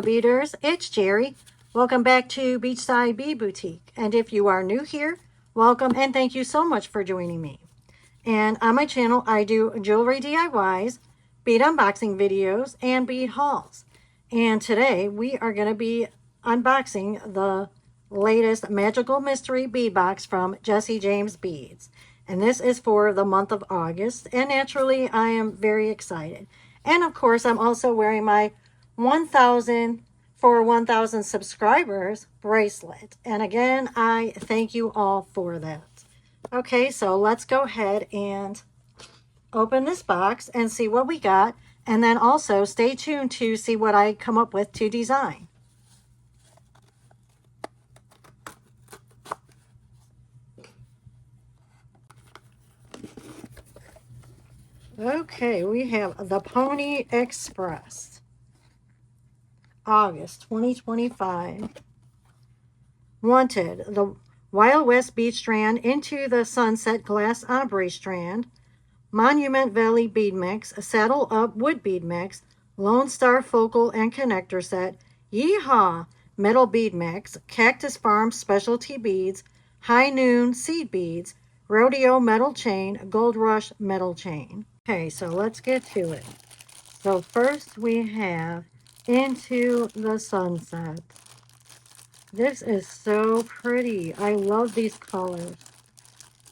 beaders, it's Jerry. Welcome back to Beachside Bead Boutique. And if you are new here, welcome and thank you so much for joining me. And on my channel, I do jewelry DIYs, bead unboxing videos, and bead hauls. And today we are going to be unboxing the latest Magical Mystery Bead Box from Jessie James Beads. And this is for the month of August. And naturally, I am very excited. And of course, I'm also wearing my 1,000 subscribers bracelet. And again, I thank you all for that. Okay, so let's go ahead and open this box and see what we got. And then also stay tuned to see what I come up with to design. Okay, we have the Pony Express, August 2025. Wanted, the Wild West Bead Strand into the Sunset Glass Ombre Strand, Monument Valley Bead Mix, Saddle Up Wood Bead Mix, Lone Star Focal and Connector Set, Yeehaw Metal Bead Mix, Cactus Farm Specialty Beads, High Noon Seed Beads, Rodeo Metal Chain, Gold Rush Metal Chain. Okay, so let's get to it. So first we have Into the Sunset. This is so pretty. I love these colors.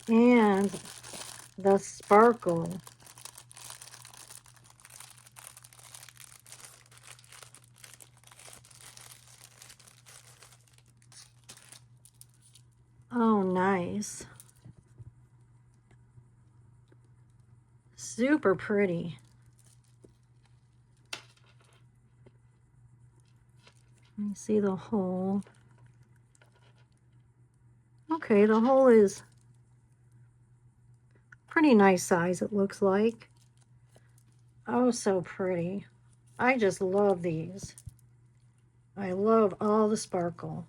And the sparkle. Oh, nice. Super pretty. Let me see the hole. Okay, the hole is pretty nice size, it looks like. Oh, so pretty. I just love these. I love all the sparkle.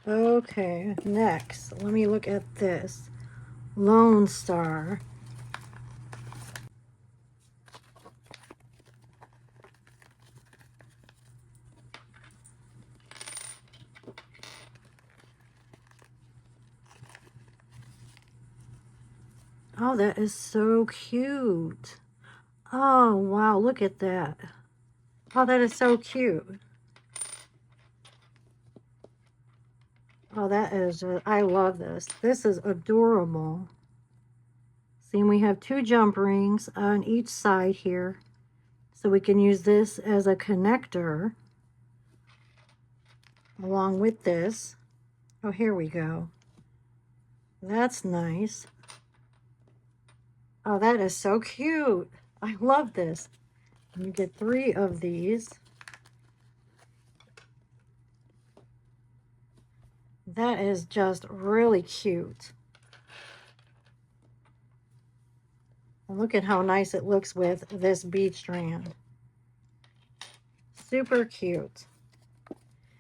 Okay, next, let me look at this. Lone Star. Oh, that is so cute. Oh, wow, look at that. Oh, that is so cute. Oh, that is, I love this. This is adorable. See, we have 2 jump rings on each side here. So we can use this as a connector along with this. Oh, here we go. That's nice. Oh, that is so cute. I love this. You get 3 of these. That is just really cute. And look at how nice it looks with this bead strand. Super cute.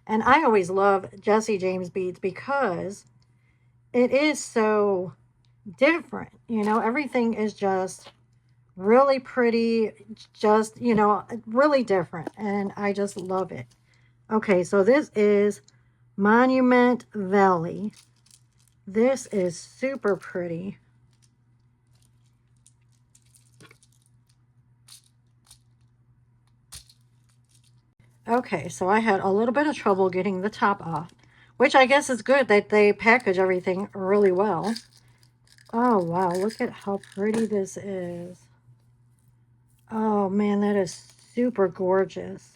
And I always love Jessie James beads because it is so different. You know, everything is just really pretty, just, you know, really different. And I just love it. Okay, so this is Monument Valley. This is super pretty. Okay, so I had a little bit of trouble getting the top off, which I guess is good that they package everything really well. Oh, wow, look at how pretty this is. Oh, man, that is super gorgeous.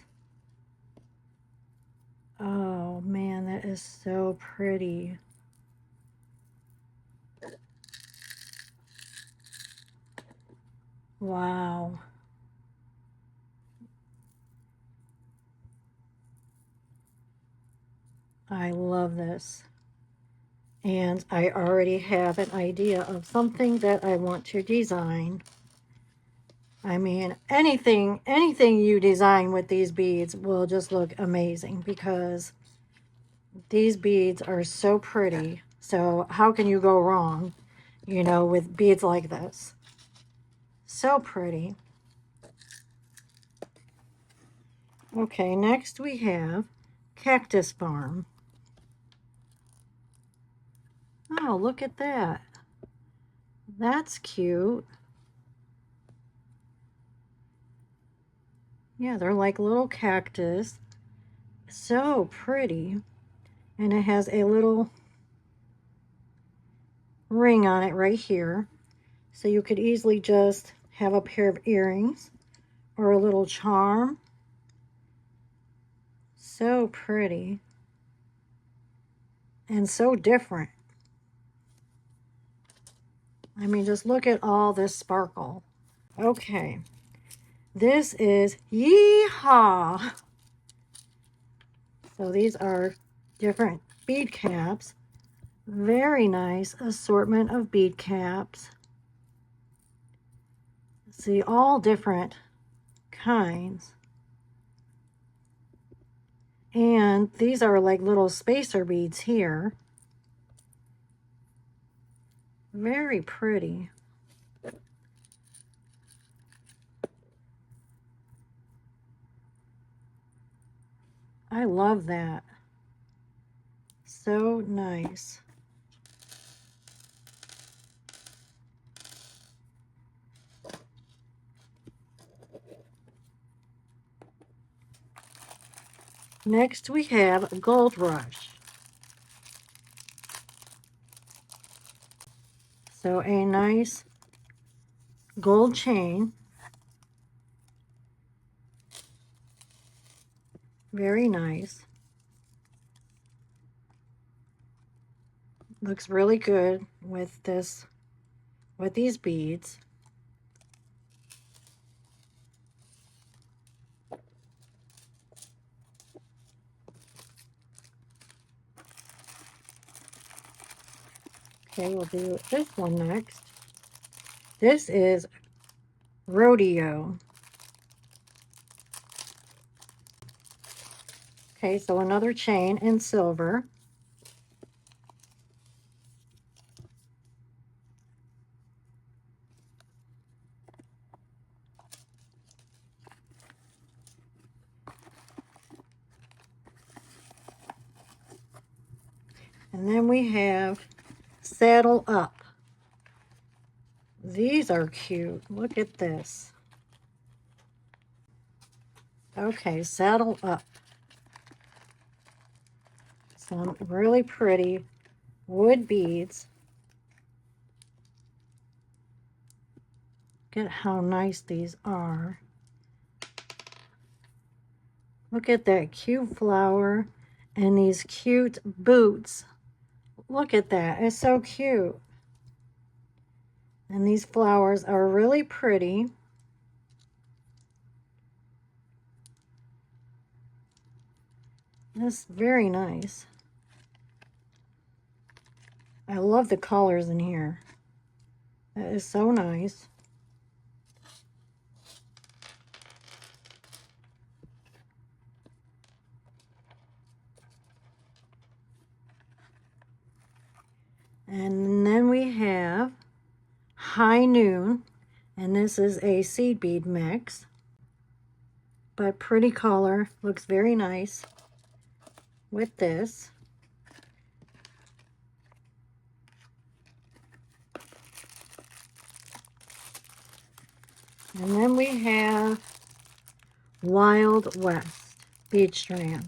Oh, man, that is so pretty. Wow. I love this. And I already have an idea of something that I want to design. I mean, anything you design with these beads will just look amazing because these beads are so pretty. So how can you go wrong? you know, with beads like this. So pretty. Okay, next we have Cactus Farm. Oh, look at that. That's cute. Yeah, they're like little cactus. So pretty. And it has a little ring on it right here. So you could easily just have a pair of earrings or a little charm. So pretty. And so different. I mean, just look at all this sparkle. Okay. This is Yeehaw. So these are different bead caps. Very nice assortment of bead caps. See, all different kinds. And these are like little spacer beads here. Very pretty. I love that. So nice. Next we have Gold Rush. So a nice gold chain. Very nice. Looks really good with this, with these beads. Okay, we'll do this one next. This is Rodeo. Okay, so another chain in silver. And then we have Saddle Up. These are cute. Look at this. Okay, Saddle Up. Some really pretty wood beads. Look at how nice these are. Look at that cute flower and these cute boots. Look at that. It's so cute. And these flowers are really pretty. That's very nice. I love the colors in here. That is so nice. And then we have High Noon, and this is a seed bead mix, but pretty color, looks very nice with this. And then we have Wild West bead strand.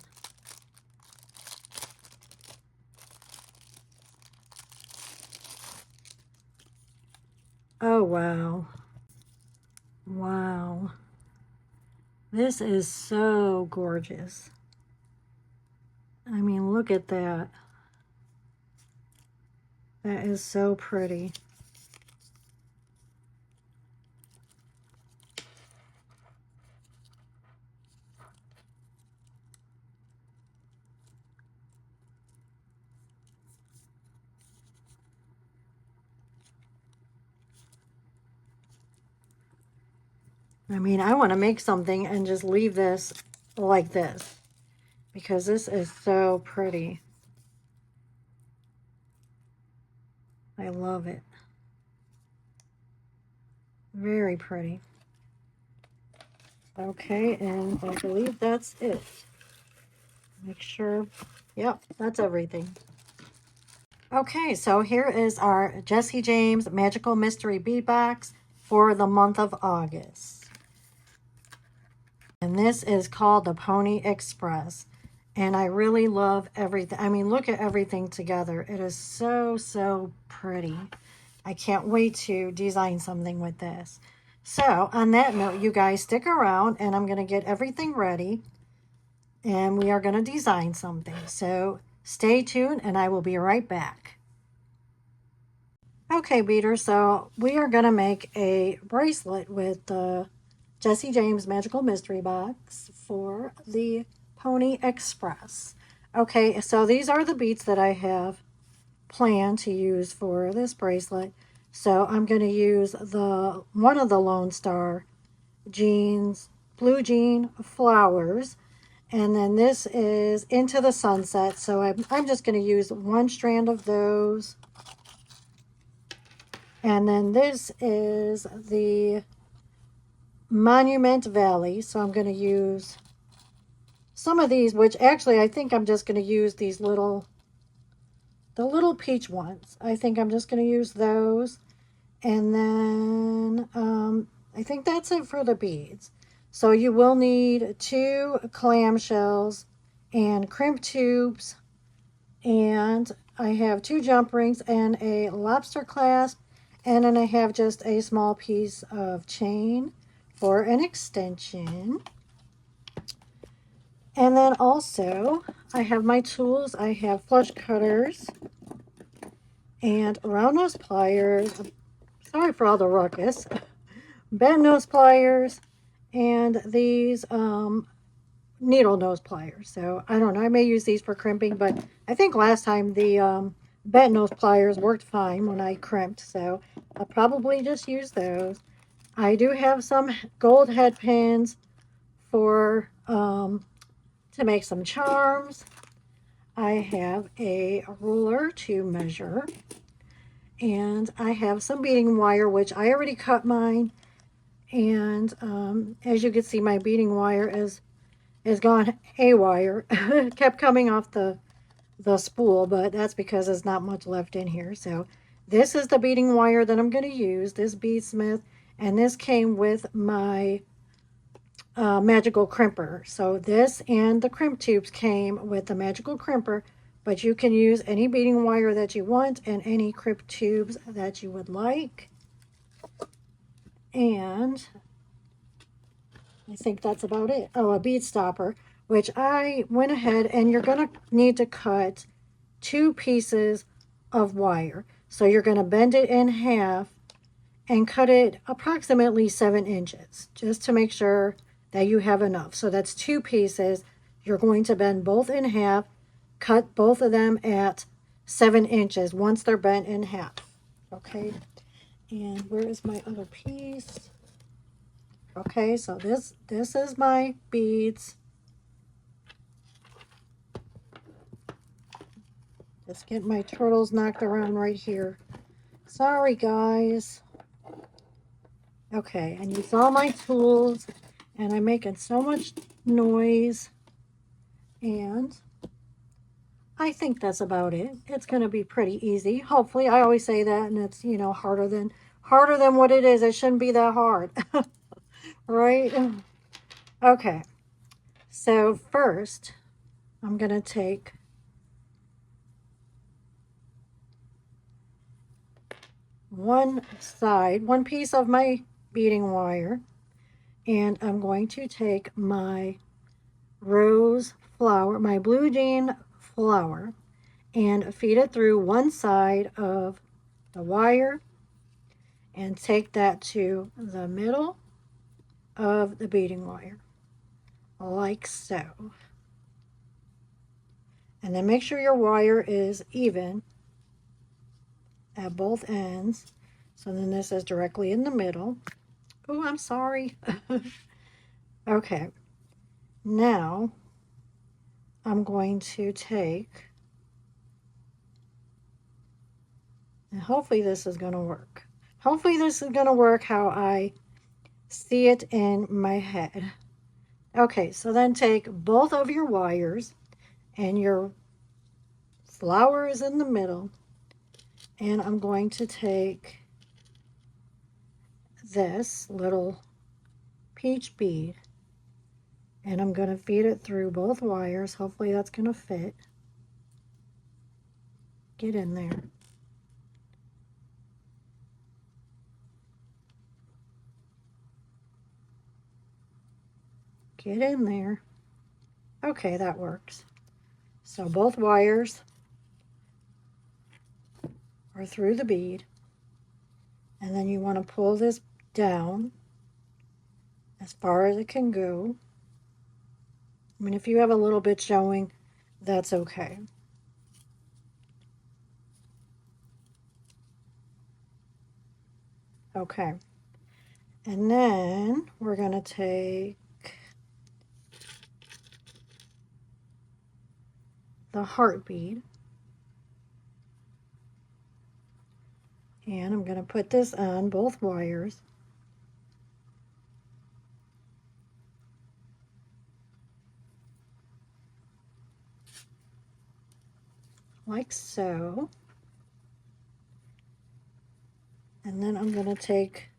Oh, wow. Wow. This is so gorgeous. I mean, look at that. That is so pretty. I mean, I want to make something and just leave this like this because this is so pretty. I love it. Very pretty. Okay, and I believe that's it. Make sure. Yep, that's everything. Okay, so here is our Jesse James Magical Mystery Bead Box for the month of August. And this is called the Pony Express. And I really love everything. I mean, look at everything together. It is so, so pretty. I can't wait to design something with this. So, on that note, you guys stick around and I'm going to get everything ready. And we are going to design something. So, stay tuned and I will be right back. Okay, beaters, so we are going to make a bracelet with the Jesse James Magical Mystery Box for the Pony Express. Okay, so these are the beads that I have planned to use for this bracelet. So I'm going to use the one of the Lone Star jeans, blue jean flowers. And then this is Into the Sunset. So I'm just going to use one strand of those. And then this is the Monument Valley. So I'm going to use some of these, which actually I think I'm just going to use these the little peach ones. I think I'm just going to use those. And then I think that's it for the beads. So you will need 2 clamshells and crimp tubes. And I have 2 jump rings and a lobster clasp. And then I have just a small piece of chain for an extension. And then also, I have my tools. I have flush cutters and round nose pliers. Sorry for all the ruckus. Bent nose pliers and these needle nose pliers. So I don't know. I may use these for crimping, but I think last time the bent nose pliers worked fine when I crimped. So I'll probably just use those. I do have some gold head pins for to make some charms. I have a ruler to measure, and I have some beading wire, which I already cut mine. And as you can see, my beading wire is gone haywire. It kept coming off the spool, but that's because there's not much left in here. So this is the beading wire that I'm going to use, this Beadsmith, and this came with my magical crimper. So this and the crimp tubes came with the magical crimper, but you can use any beading wire that you want and any crimp tubes that you would like. And I think that's about it. Oh, a bead stopper, which I went ahead, and you're going to need to cut 2 pieces of wire. So you're going to bend it in half and cut it approximately 7 inches, just to make sure that you have enough. So that's 2 pieces. You're going to bend both in half, cut both of them at 7 inches once they're bent in half. Okay, and where is my other piece? Okay, so this is my beads. Just get my turtles knocked around right here. Sorry, guys. Okay, and you saw my tools, and I'm making so much noise, and I think that's about it. It's going to be pretty easy. Hopefully, I always say that, and it's, you know, harder than what it is. It shouldn't be that hard, right? Okay, so first, I'm going to take one piece of my beading wire, and I'm going to take my rose flower, my blue jean flower, and feed it through one side of the wire and take that to the middle of the beading wire, like so. And then make sure your wire is even at both ends. So then this is directly in the middle. Oh, I'm sorry. Okay, now I'm going to take, and hopefully this is going to work. Hopefully this is going to work how I see it in my head. Okay, so then take both of your wires, and your flower is in the middle, and I'm going to take this little peach bead, and I'm going to feed it through both wires. Hopefully that's going to fit. Get in there. Get in there. Okay, that works. So both wires are through the bead, and then you want to pull this down as far as it can go. I mean, if you have a little bit showing, that's okay. Okay. And then we're going to take the heart bead, and I'm going to put this on both wires. Like so. And then I'm going to take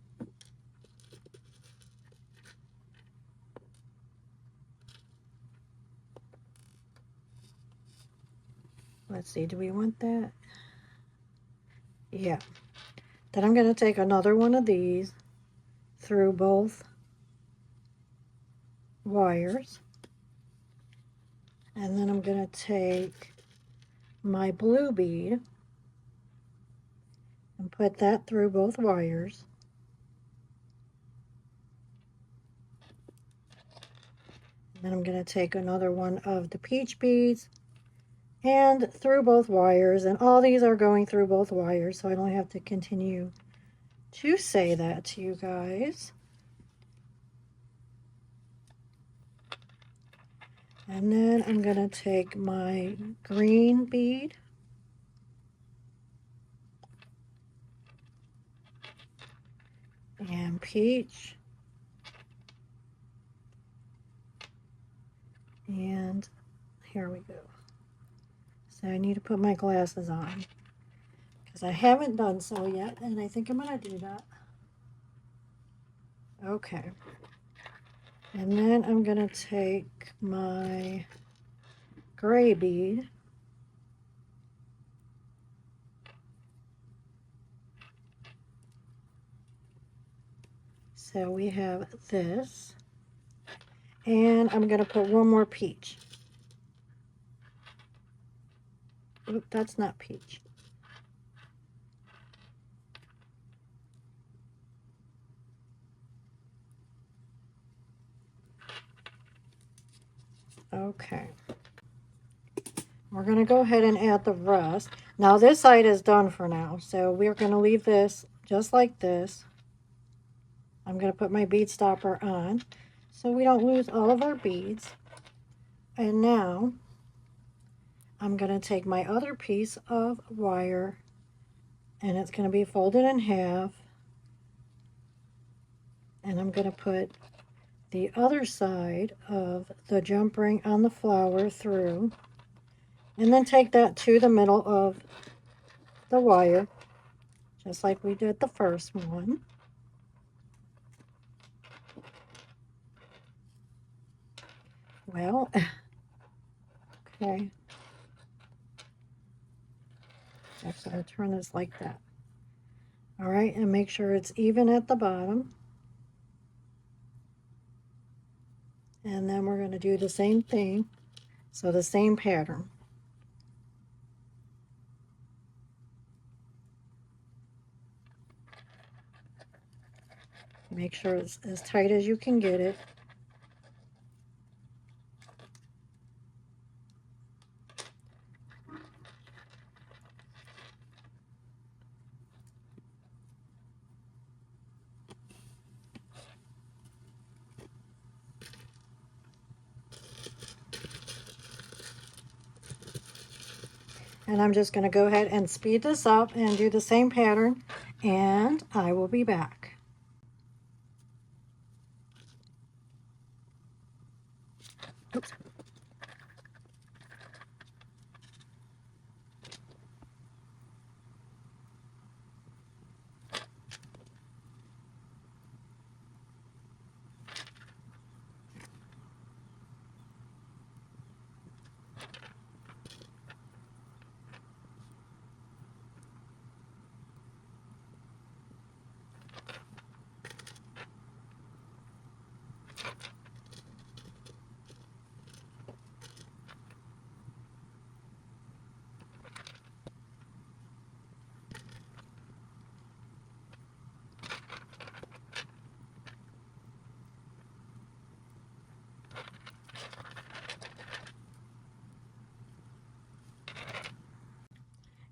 let's see, do we want that? Yeah. Then I'm going to take another one of these through both wires. And then I'm going to take my blue bead and put that through both wires. Then I'm going to take another one of the peach beads and through both wires, and all these are going through both wires, so I don't have to continue to say that to you guys. And then I'm going to take my green bead and peach, and here we go. So I need to put my glasses on because I haven't done so yet, and I think I'm going to do that. Okay. And then I'm going to take my gray bead so we have this, and I'm going to put one more peach. Oop, that's not peach. Okay. We're going to go ahead and add the rest. Now this side is done for now, so we're going to leave this just like this. I'm going to put my bead stopper on so we don't lose all of our beads. And now I'm going to take my other piece of wire, and it's going to be folded in half, and I'm going to put the other side of the jump ring on the flower through, and then take that to the middle of the wire, just like we did the first one. Well, okay. Actually, I'll turn this like that. All right, and make sure it's even at the bottom. And then we're going to do the same thing, so the same pattern. Make sure it's as tight as you can get it. And I'm just going to go ahead and speed this up and do the same pattern and I will be back. Oops.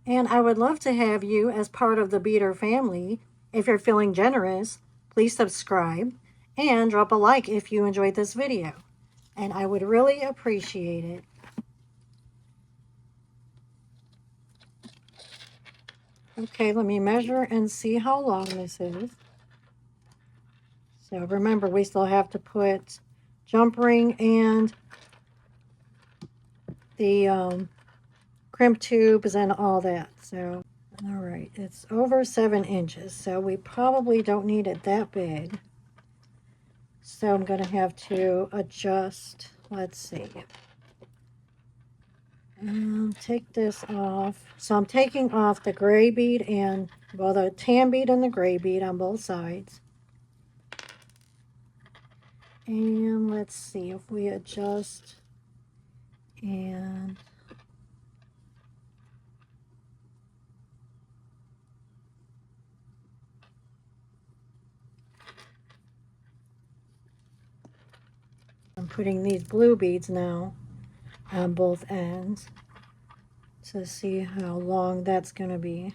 And I would love to have you as part of the Beader family. If you're feeling generous, please subscribe and drop a like if you enjoyed this video. And I would really appreciate it. Okay, let me measure and see how long this is. So remember, we still have to put jump ring and the crimp tubes and all that. So, all right, it's over 7 inches, so we probably don't need it that big. So I'm going to have to adjust. Let's see. And take this off. So I'm taking off the gray bead and, well, the tan bead and the gray bead on both sides. And let's see if we adjust and I'm putting these blue beads now on both ends to see how long that's going to be.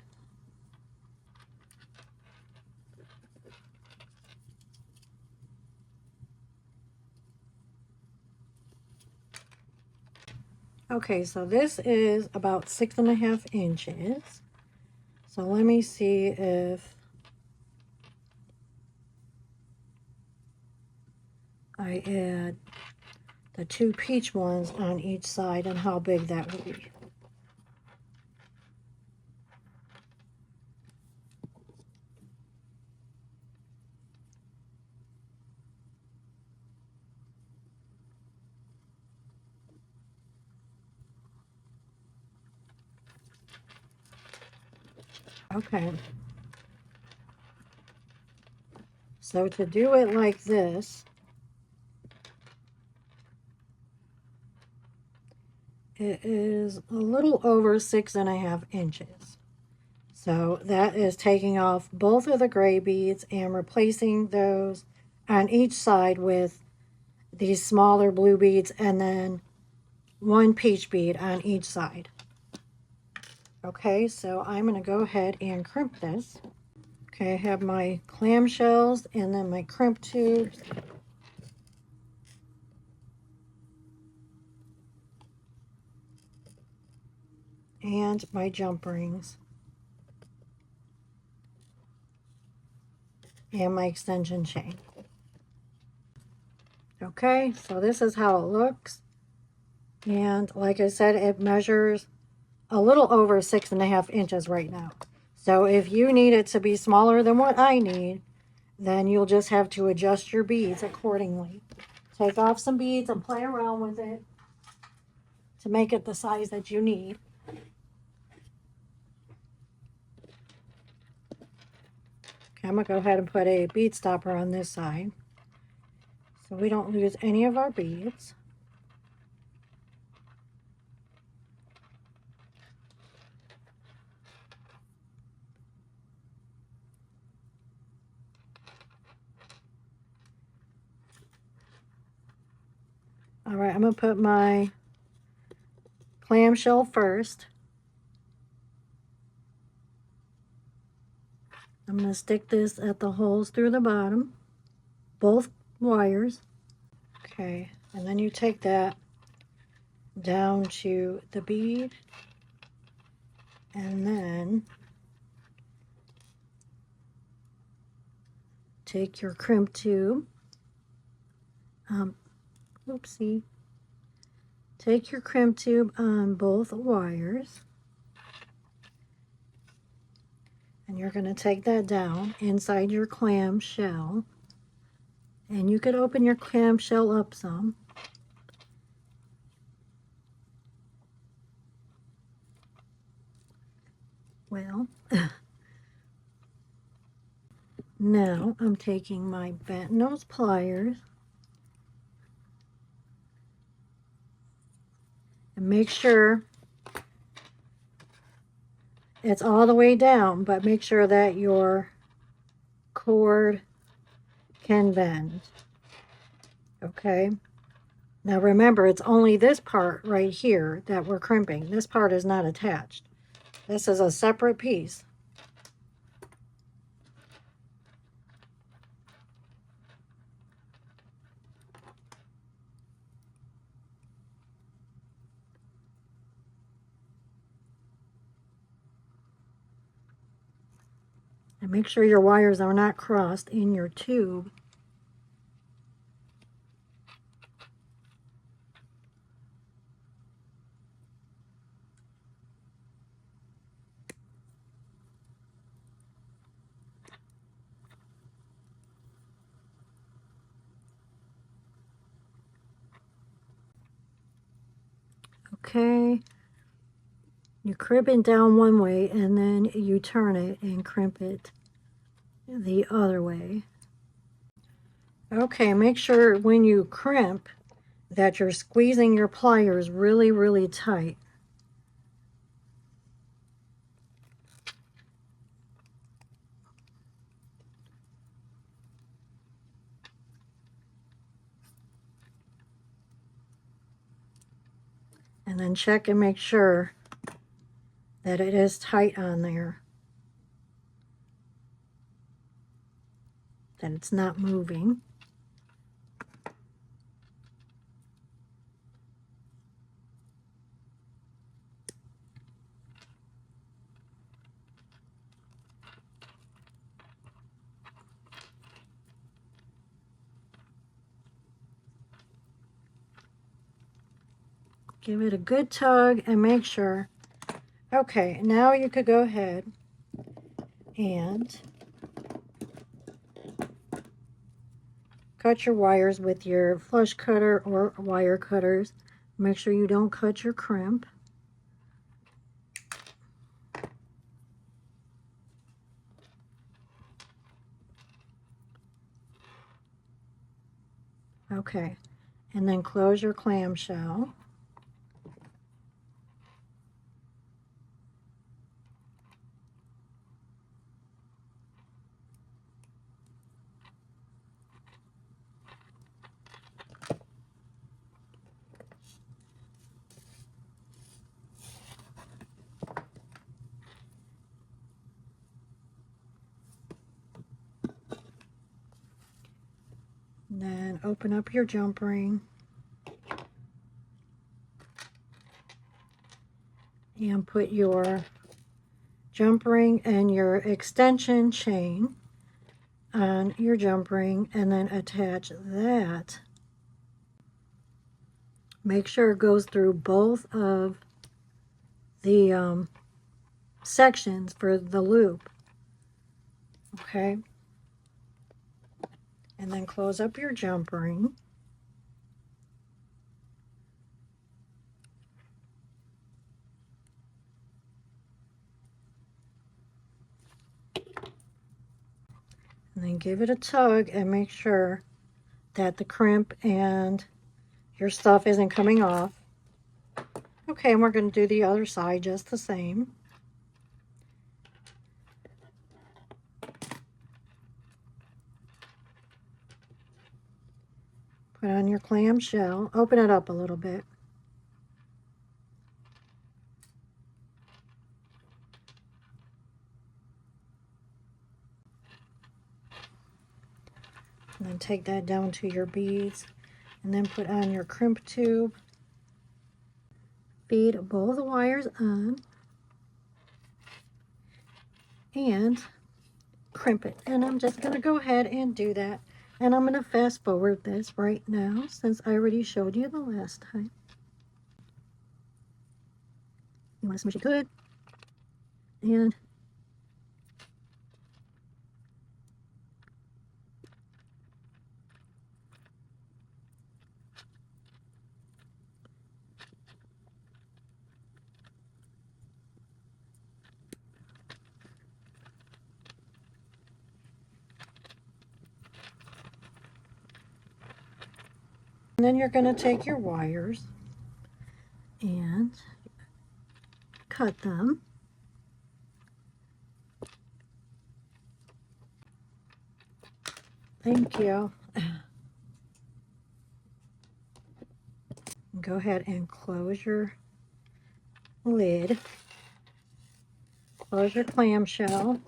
Okay, so this is about 6.5 inches. So let me see if I add the 2 peach ones on each side and how big that would be. Okay. So to do it like this, it is a little over 6.5 inches. So that is taking off both of the gray beads and replacing those on each side with these smaller blue beads and then 1 peach bead on each side. Okay, so I'm going to go ahead and crimp this. Okay, I have my clamshells and then my crimp tubes. And my jump rings. And my extension chain. Okay, so this is how it looks. And like I said, it measures a little over 6.5 inches right now. So if you need it to be smaller than what I need, then you'll just have to adjust your beads accordingly. Take off some beads and play around with it to make it the size that you need. Okay, I'm going to go ahead and put a bead stopper on this side so we don't lose any of our beads. All right, I'm going to put my clamshell first. I'm going to stick this at the holes through the bottom, both wires. Okay, and then you take that down to the bead, and then Take your crimp tube. Oopsie. Take your crimp tube on both wires. And you're going to take that down inside your clam shell. And you could open your clam shell up some. Well, now I'm taking my bent nose pliers and make sure it's all the way down, but make sure that your cord can bend. Okay. Now remember, it's only this part right here that we're crimping. This part is not attached. This is a separate piece. And make sure your wires are not crossed in your tube. Okay. You crimp it down one way and then you turn it and crimp it the other way. Okay, make sure when you crimp that you're squeezing your pliers really, really tight. And then check and make sure that it is tight on there, that it's not moving. Give it a good tug and make sure. Okay, now you could go ahead and cut your wires with your flush cutter or wire cutters. Make sure you don't cut your crimp. Okay, and then close your clamshell. Then open up your jump ring and put your jump ring and your extension chain on your jump ring and then attach that. Make sure it goes through both of the sections for the loop. Okay. And then close up your jump ring. And then give it a tug and make sure that the crimp and your stuff isn't coming off. Okay, and we're going to do the other side just the same. Put on your clam shell, open it up a little bit. And then take that down to your beads and then put on your crimp tube. Feed both the wires on and crimp it. And I'm just going to go ahead and do that. And I'm going to fast forward this right now since I already showed you the last time. You want to smush it good. And then you're going to take your wires and cut them. Thank you. Go ahead and close your lid. Close your clamshell.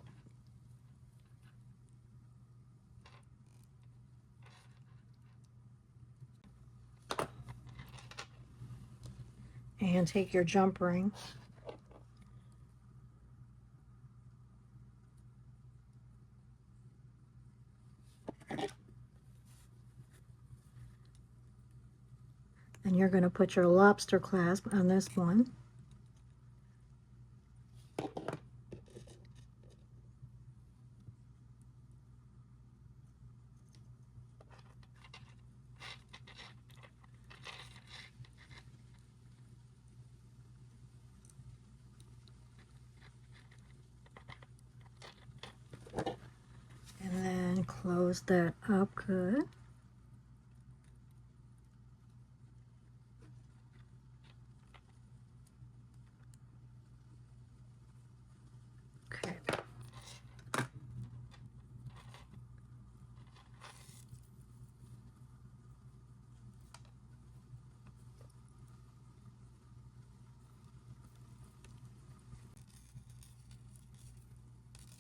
And take your jump ring. And you're going to put your lobster clasp on this one. And then close that up good. Okay.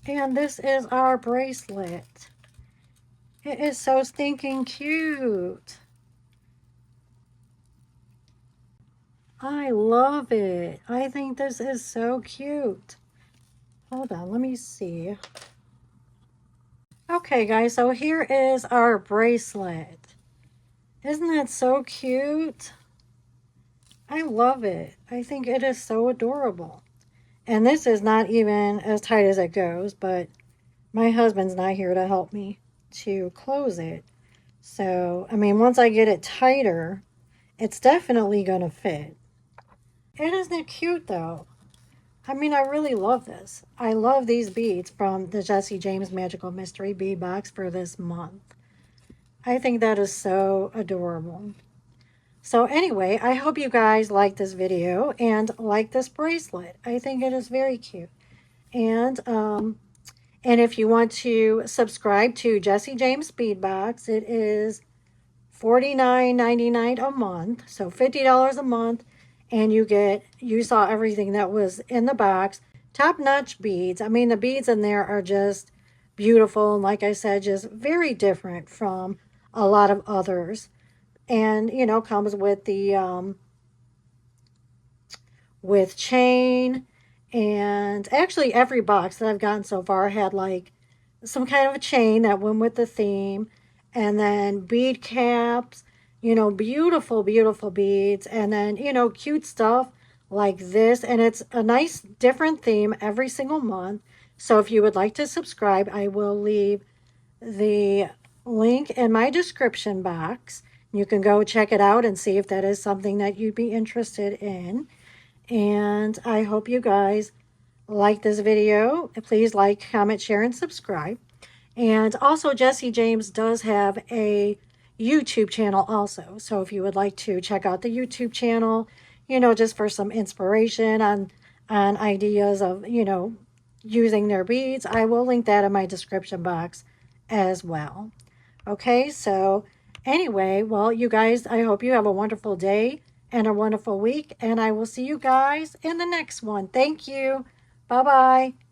And this is our bracelet. It is so stinking cute. I love it. I think this is so cute. Hold on, let me see. Okay, guys, so here is our bracelet. Isn't that so cute? I love it. I think it is so adorable. And this is not even as tight as it goes, but my husband's not here to help me to close it. So, I mean, once I get it tighter, it's definitely going to fit. Isn't it cute, though? I mean, I really love this. I love these beads from the Jessie James Magical Mystery Bead Box for this month. I think that is so adorable. So anyway, I hope you guys like this video and like this bracelet. I think it is very cute. And if you want to subscribe to Jessie James Bead Box, it is $49.99 a month, so $50 a month, and you saw everything that was in the box. Top-notch beads. I mean, the beads in there are just beautiful, and like I said, just very different from a lot of others. And, you know, comes with the with chain, and actually every box that I've gotten so far had like some kind of a chain that went with the theme, and then bead caps, you know, beautiful, beautiful beads, and then, you know, cute stuff like this. And it's a nice different theme every single month. So if you would like to subscribe, I will leave the link in my description box. You can go check it out and see if that is something that you'd be interested in. And I hope you guys like this video. Please like, comment, share, and subscribe. And also, Jessie James does have a YouTube channel also. So if you would like to check out the YouTube channel, you know, just for some inspiration on ideas of, you know, using their beads, I will link that in my description box as well. Okay, so anyway, well, you guys, I hope you have a wonderful day and a wonderful week, and I will see you guys in the next one. Thank you. Bye-bye.